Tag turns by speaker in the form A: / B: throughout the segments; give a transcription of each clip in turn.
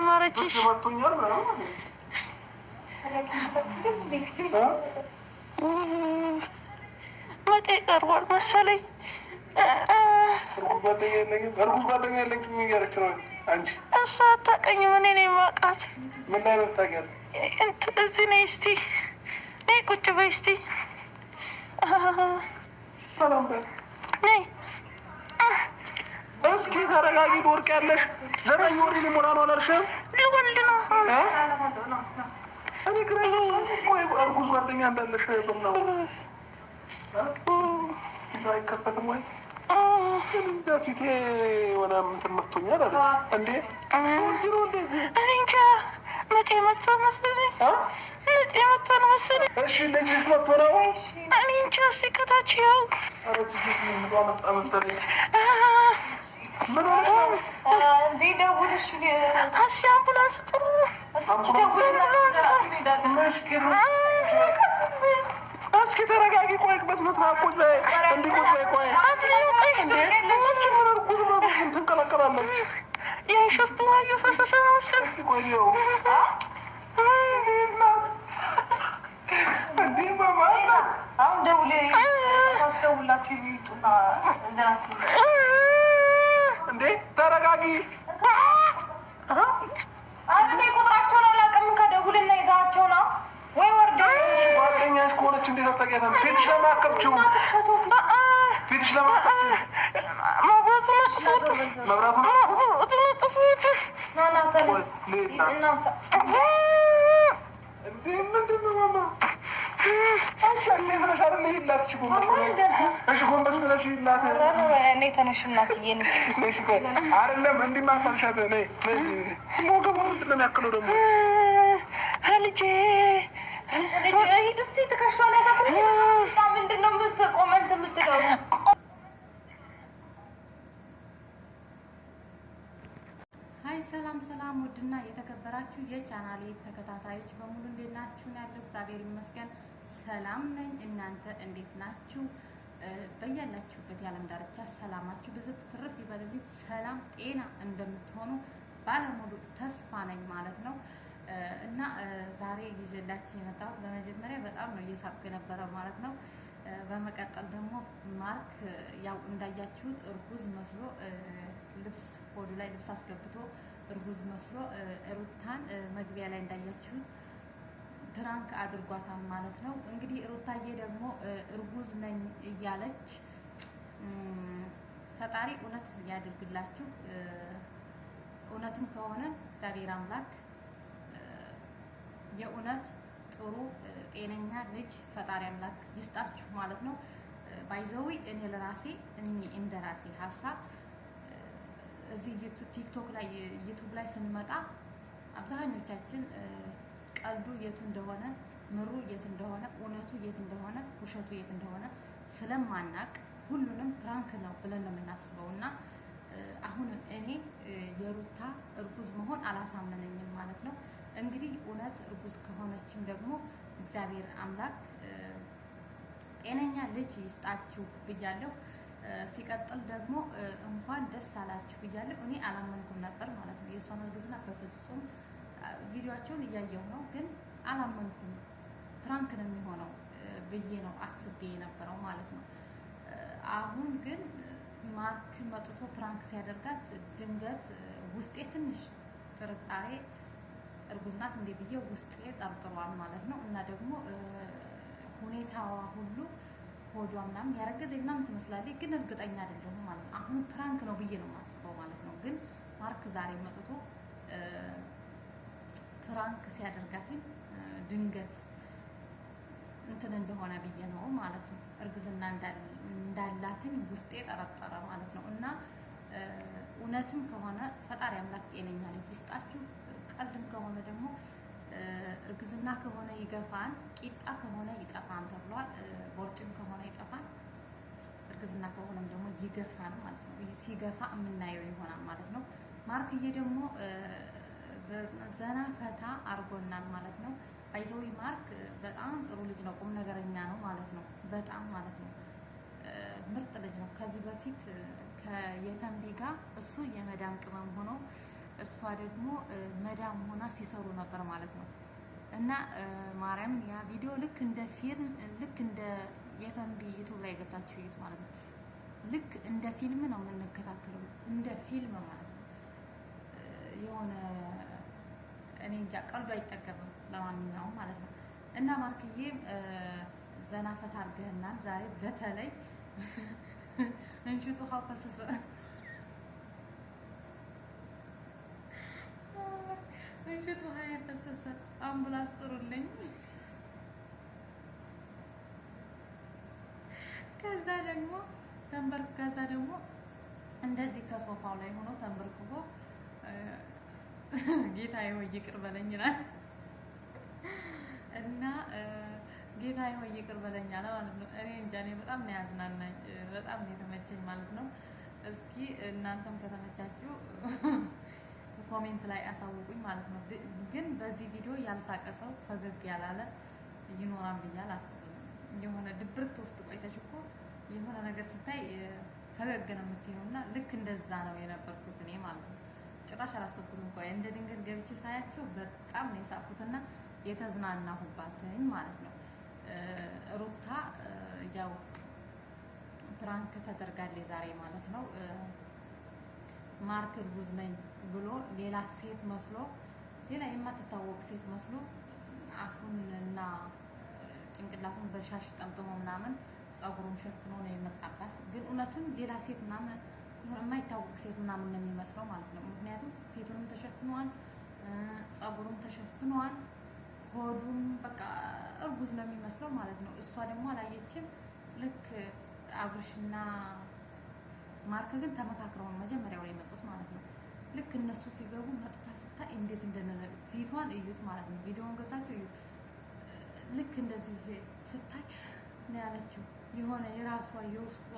A: ማረችሽ መጤ ቀርቧል መሰለኝ። እሷ አታውቀኝም፣ እኔ ነኝ የማውቃት። እዚህ ነይ እስኪ፣ ነይ ቁጭ በይ እስኪ። ነይ
B: እስኪ ተረጋጊ። ትወርቂያለሽ። 9 ወር ሊሞላ ነው አላልሽም?
A: ልወልድ ነው።
B: እኔ ግራ እርጉዝ ጓደኛ እንዳለሽ በምናው አይከፈትም ወይ? ፊቴ የሆነ እንትን መቶኛል አለ እንዴ?
A: እኔ እንጃ መጤ መቶ መሰለኝ። መጤ መቶ ነው መሰለኝ።
B: እሺ ልጅሽ መቶ ነው?
A: እኔ እንጃ። እስኪ ከታች ያው
B: መጣ መሰለኝ። ምን
A: ደውልሽ እስኪ አምቡላንስ ጥሩ።
B: እስኪ ተረጋጊ። ቆይ በስመ-አብ ቁጭ በይ። እንዲህ ቁጭ በይ። ቆይ ትንቀለቀላለች።
A: የሽፍት ውሃ እየፈሰሰ ነው መሰለኝ።
B: ቆየው እንዲህ በማለት
C: አሁን ደውላችሁ ይጡና
B: እንዴ ተረጋጊ።
C: እኔ ቁጥራቸውን አላውቅም። ከደውልና ይዛቸው ነው ወይ ወርደ
B: ጓደኛሽ ከሆነች እንዴት አታውቂያትም? ፊትሽ ለማከብችው ፊትሽ መብራቱ እንዴ ምንድን ነው ማማ?
C: እኔ ተነሽ እናትዬ
B: አይደለም እንዲህ ማሳልሻት ለሚያክለው ደግሞ
A: ልጄ
C: ሂድ እስኪ ትከሻ ላይ ምንድን ነው የምትቆመንት የምትለው?
D: ሀይ ሰላም ሰላም፣ ውድና የተከበራችሁ የቻናሌ ተከታታዮች በሙሉ እንዴት ናችሁ? ያለው እግዚአብሔር ይመስገን ሰላም ነኝ። እናንተ እንዴት ናችሁ? በያላችሁበት የዓለም ዳርቻ ሰላማችሁ ብዝት ትርፍ ይበልልኝ። ሰላም ጤና እንደምትሆኑ ባለሙሉ ተስፋ ነኝ ማለት ነው። እና ዛሬ ይዤላችሁ የመጣሁት በመጀመሪያ በጣም ነው እየሳቅኩ የነበረ ማለት ነው። በመቀጠል ደግሞ ማርክ ያው እንዳያችሁት እርጉዝ መስሎ ልብስ ሆዱ ላይ ልብስ አስገብቶ እርጉዝ መስሎ ሩታን መግቢያ ላይ እንዳያችሁት ፕራንክ አድርጓታል ማለት ነው። እንግዲህ ሩታዬ ደግሞ እርጉዝ ነኝ እያለች ፈጣሪ እውነት ያድርግላችሁ። እውነትም ከሆነ እግዚአብሔር አምላክ የእውነት ጥሩ ጤነኛ ልጅ ፈጣሪ አምላክ ይስጣችሁ ማለት ነው። ባይዘዊ እኔ ለራሴ እንደ ራሴ ሀሳብ እዚህ ቲክቶክ ላይ ዩቲዩብ ላይ ስንመጣ አብዛኞቻችን ቀልዱ የቱ እንደሆነ ምሩ የት እንደሆነ እውነቱ የት እንደሆነ ውሸቱ የት እንደሆነ ስለማናቅ ሁሉንም ፕራንክ ነው ብለን ነው የምናስበው። እና አሁንም እኔ የሩታ እርጉዝ መሆን አላሳመነኝም ማለት ነው። እንግዲህ እውነት እርጉዝ ከሆነችም ደግሞ እግዚአብሔር አምላክ ጤነኛ ልጅ ይስጣችሁ ብያለሁ። ሲቀጥል ደግሞ እንኳን ደስ አላችሁ ብያለሁ። እኔ አላመንኩም ነበር ማለት ነው የሷን እርግዝና በፍጹም ቪዲዮአቸውን እያየው ነው፣ ግን አላመንኩም። ፕራንክ ነው የሚሆነው ብዬ ነው አስቤ የነበረው ማለት ነው። አሁን ግን ማርክ መጥቶ ፕራንክ ሲያደርጋት ድንገት ውስጤ ትንሽ ጥርጣሬ እርጉዝ ናት እንዴ ብዬ ውስጤ ጠርጥሯል ማለት ነው። እና ደግሞ ሁኔታዋ ሁሉ ሆዷ ምናምን ያረገዘ ምናምን ትመስላለች፣ ግን እርግጠኛ አይደለሁም ማለት ነው። አሁን ፕራንክ ነው ብዬ ነው የማስበው ማለት ነው። ግን ማርክ ዛሬ መጥቶ ፕራንክ ሲያደርጋትኝ ድንገት እንትን እንደሆነ ብዬ ነው ማለት ነው። እርግዝና እንዳላትኝ ውስጤ ጠረጠረ ማለት ነው። እና እውነትም ከሆነ ፈጣሪ አምላክ ጤነኛ ልጅ ይስጣችሁ። ቀልድም ከሆነ ደግሞ እርግዝና ከሆነ ይገፋል፣ ቂጣ ከሆነ ይጠፋል ተብሏል። ቦርጭም ከሆነ ይጠፋል፣ እርግዝና ከሆነም ደግሞ ይገፋል ማለት ነው። ሲገፋ የምናየው ይሆናል ማለት ነው። ማርክዬ ደግሞ ዘና ፈታ አርጎናል ማለት ነው። ባይዘዊ ማርክ በጣም ጥሩ ልጅ ነው፣ ቁም ነገረኛ ነው ማለት ነው። በጣም ማለት ነው ምርጥ ልጅ ነው። ከዚህ በፊት ከየተንቢ ጋር እሱ የመዳም ቅመም ሆኖ እሷ ደግሞ መዳም ሆና ሲሰሩ ነበር ማለት ነው። እና ማርያምን ያ ቪዲዮ ልክ እንደ ፊልም ልክ እንደ የተንቢ ዩቱብ ላይ ገብታችሁ እዩት ማለት ነው። ልክ እንደ ፊልም ነው የምንከታተለው፣ እንደ ፊልም ማለት ነው። የሆነ እኔ እንጃ ቀልዱ አይጠገብም። ለማንኛውም ማለት ነው እና ማርክዬም ዘና ፈታ አድርገህናል ዛሬ። በተለይ እንሽጡ ሀፈሰሰ እንሽጡ ሀያ ፈሰሰ አምቡላንስ ጥሩልኝ። ከዛ ደግሞ ከዛ ደግሞ እንደዚህ ከሶፋው ላይ ሆኖ ተንበርክኮ ጌታዬ ሆይ ይቅር በለኝ ይላል እና ጌታዬ ሆይ ይቅር በለኝ አለ ማለት ነው። እኔ እንጃ እኔ በጣም ነው ያዝናናኝ፣ በጣም ነው የተመቸኝ ማለት ነው። እስኪ እናንተም ከተመቻችሁ ኮሜንት ላይ አሳውቁኝ ማለት ነው። ግን በዚህ ቪዲዮ ያልሳቀ ሰው ፈገግ ያላለ ይኖራል ብዬ አላስብም። የሆነ ድብርት ውስጥ ቆይተሽ እኮ የሆነ ነገር ስታይ ፈገግ ነው የምትይውና ልክ እንደዛ ነው የነበርኩት እኔ ማለት ነው። ጭራሽ አላሰብኩትም እንኳን እንደ ድንገት ገብቼ ሳያቸው በጣም ነው የሳቅኩትና የተዝናናሁባትኝ ማለት ነው። ሩታ ያው ፕራንክ ተደርጋለች ዛሬ ማለት ነው። ማርክ እርጉዝ ነኝ ብሎ ሌላ ሴት መስሎ ሌላ የማትታወቅ ሴት መስሎ አፉንና ጭንቅላቱን በሻሽ ጠምጥሞ ምናምን ጸጉሩን ሸፍኖ ነው የመጣባት። ግን እውነትም ሌላ ሴት ምናምን የማይታወቅ ሴት ምናምን ነው የሚመስለው ማለት ነው። ምክንያቱም ፊቱንም ተሸፍኗል፣ ጸጉሩም ተሸፍኗል፣ ሆዱም በቃ እርጉዝ ነው የሚመስለው ማለት ነው። እሷ ደግሞ አላየችም። ልክ አብርሽና ማርክ ግን ተመካክረው መጀመሪያው ላይ መጡት ማለት ነው። ልክ እነሱ ሲገቡ መጥታ ስታይ እንዴት እንደነለ ፊቷን እዩት ማለት ነው። ቪዲዮውን ገብታችሁ እዩት። ልክ እንደዚህ ስታይ ነው ያለችው። የሆነ የራሷ የውስጧ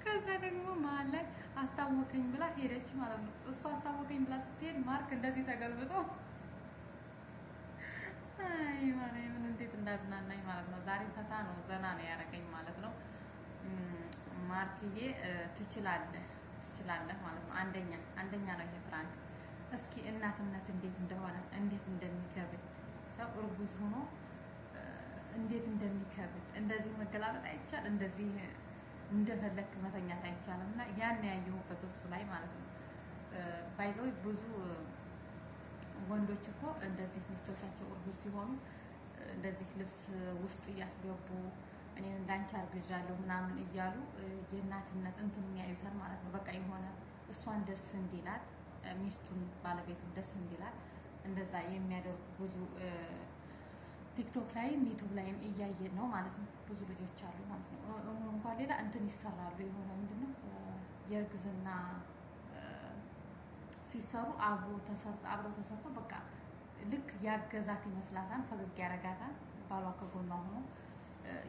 D: ከዛ ደግሞ መሀል ላይ አስታወቀኝ ብላ ሄደች ማለት ነው። እሷ አስታወቀኝ ብላ ስትሄድ ማርክ እንደዚህ ተገልብጦ አይ ማርያምን እንዴት እንዳዝናናኝ ማለት ነው። ዛሬ ፈታ ነው ዘና ነው ያደረገኝ ማለት ነው። ማርክዬ ትችላለህ ማለት ነው። አንደኛ ነው ይሄ ፍራንክ። እስኪ እናትነት እንዴት እንደሆነ እንዴት እንደሚከብድ ሰው እርጉዝ ሆኖ እንዴት እንደሚከብድ እንደዚህ መገላበጥ አይቻል፣ እንደዚህ እንደፈለክ መተኛት አይቻልም። እና ያን ያየሁበት እሱ ላይ ማለት ነው። ባይዘው ብዙ ወንዶች እኮ እንደዚህ ሚስቶቻቸው እርጉዝ ሲሆኑ እንደዚህ ልብስ ውስጥ እያስገቡ እኔን እንዳንቺ አርግዣለሁ ምናምን እያሉ የእናትነት እንትኑ ያዩታል ማለት ነው። በቃ የሆነ እሷን ደስ እንዲላት ሚስቱን ባለቤቱን ደስ እንዲላት እንደዛ የሚያደርጉ ብዙ ቲክቶክ ላይም ዩቱብ ላይም እያየን ነው ማለት ነው። ብዙ ልጆች አሉ ማለት ነው። እንኳን ሌላ እንትን ይሰራሉ። የሆነ ምንድነው የእርግዝና ሲሰሩ አብረው ተሰርተው በቃ ልክ ያገዛት ይመስላታል፣ ፈገግ ያረጋታል። ባሏ ከጎኗ ሆኖ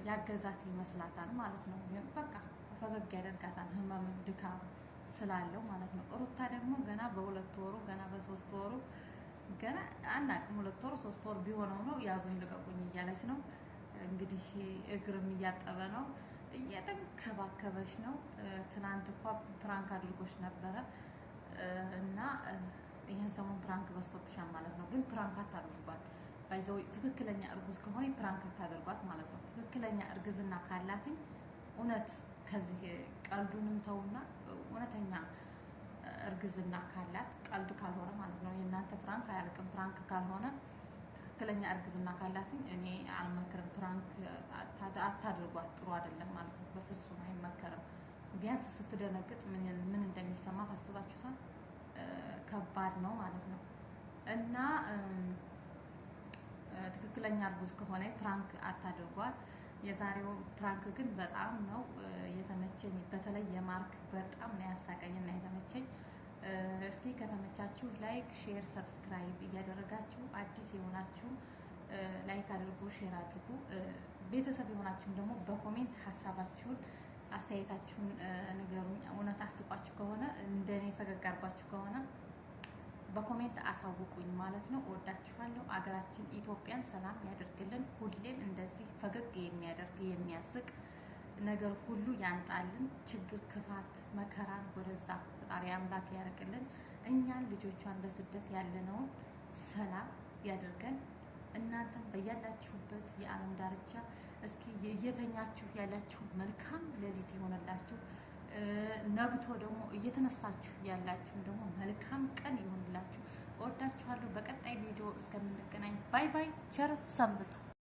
D: ያገዛት ይመስላታል ማለት ነው። በቃ ፈገግ ያደርጋታል፣ ህመም ድካም ስላለው ማለት ነው። ሩታ ደግሞ ገና በ2 ወሩ ገና በ3 ወሩ ገና አናውቅም 2 ወር 3 ወር ቢሆነው ነው ያዙኝ ልቀቁኝ እያለች ነው እንግዲህ። እግርም እያጠበ ነው፣ እየተንከባከበች ነው። ትናንት እንኳ ፕራንክ አድርጎች ነበረ እና ይህን ሰሞን ፕራንክ በስቶፕሻል ማለት ነው። ግን ፕራንክ አታድርጓት ባይዘው። ትክክለኛ እርጉዝ ከሆነ ፕራንክ አታድርጓት ማለት ነው። ትክክለኛ እርግዝና ካላትኝ እውነት ከዚህ ቀልዱንም ተውና እውነተኛ እርግዝና ካላት ቀልድ ካልሆነ ማለት ነው። የእናንተ ፕራንክ አያልቅም። ፕራንክ ካልሆነ ትክክለኛ እርግዝና ካላትኝ እኔ አልመክርም። ፕራንክ አታድርጓት፣ ጥሩ አይደለም ማለት ነው። በፍጹም አይመከርም። ቢያንስ ስትደነግጥ ምን እንደሚሰማ ታስባችሁታል? ከባድ ነው ማለት ነው። እና ትክክለኛ እርጉዝ ከሆነ ፕራንክ አታድርጓት። የዛሬው ፕራንክ ግን በጣም ነው የተመቸኝ። በተለይ የማርክ በጣም ነው ያሳቀኝና የተመቸኝ። እስኪ ከተመቻችሁ ላይክ፣ ሼር፣ ሰብስክራይብ እያደረጋችሁ አዲስ የሆናችሁ ላይክ አድርጉ፣ ሼር አድርጉ። ቤተሰብ የሆናችሁን ደግሞ በኮሜንት ሀሳባችሁን አስተያየታችሁን ንገሩኝ። እውነት አስቋችሁ ከሆነ እንደኔ ፈገግ አድርጓችሁ ከሆነ በኮሜንት አሳውቁኝ ማለት ነው። እወዳችኋለሁ። አገራችን ኢትዮጵያን ሰላም ያደርግልን። ሁሌም እንደዚህ ፈገግ የሚያደርግ የሚያስቅ ነገር ሁሉ ያንጣልን። ችግር፣ ክፋት፣ መከራን ወደዛ ፈጣሪ አምላክ ያርቅልን። እኛን ልጆቿን በስደት ያለነውን ሰላም ያደርገን። እናንተም በያላችሁበት የዓለም ዳርቻ እስኪ እየተኛችሁ ያላችሁ መልካም ሌሊት ይሆንላችሁ። ነግቶ ደግሞ እየተነሳችሁ ያላችሁ ደግሞ መልካም ቀን ይሆንላችሁ። እወዳችኋለሁ። በቀጣይ ቪዲዮ እስከምንገናኝ ባይ ባይ። ቸር ሰንብቱ።